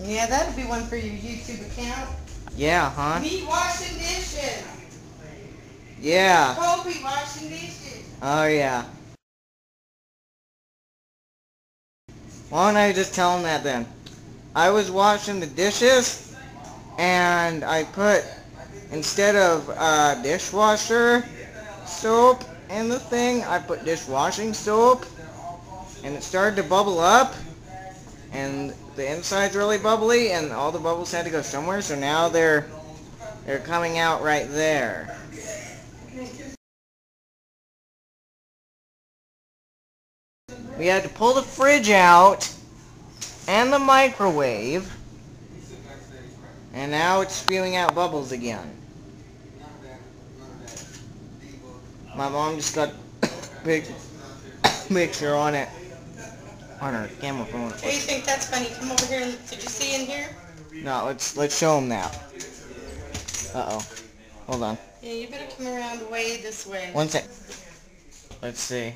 Yeah, that'll be one for your YouTube account. Yeah, huh? Me washing dishes. Yeah. Kobe washing dishes. Oh, yeah. Why don't I just tell him that then? I was washing the dishes, and I put, instead of dishwasher soap in the thing, I put dishwashing soap, and it started to bubble up, and the inside's really bubbly, and all the bubbles had to go somewhere, so now they're coming out right there. We had to pull the fridge out and the microwave, and now it's spewing out bubbles again. My mom just got a big picture on it on her camera phone. Hey, you think that's funny? Come over here and did you see in here? No, let's show them that. Uh-oh. Hold on. Yeah, you better come around way this way. One sec. Let's see.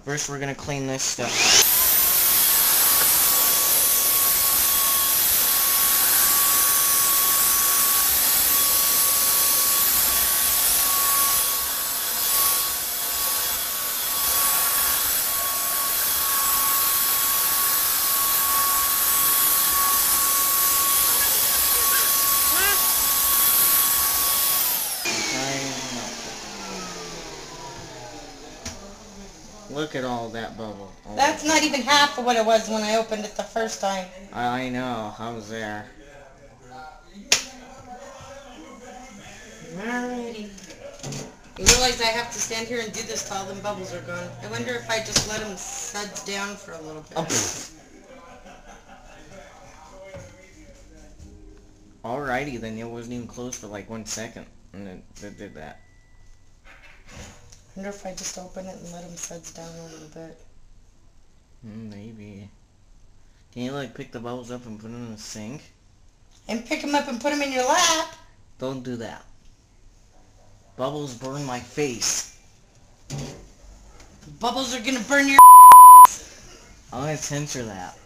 First we're gonna clean this stuff. Look at all that bubble. Oh. That's not even half of what it was when I opened it the first time. I know. I was there. Alrighty. You realize I have to stand here and do this till all them bubbles are gone. I wonder if I just let them suds down for a little bit. Alrighty then. It wasn't even closed for like 1 second. And it did that. I wonder if I just open it and let them suds down a little bit. Maybe. Can you like pick the bubbles up and put them in the sink? And pick them up and put them in your lap. Don't do that. Bubbles burn my face. Bubbles are gonna burn your I'm gonna censor that.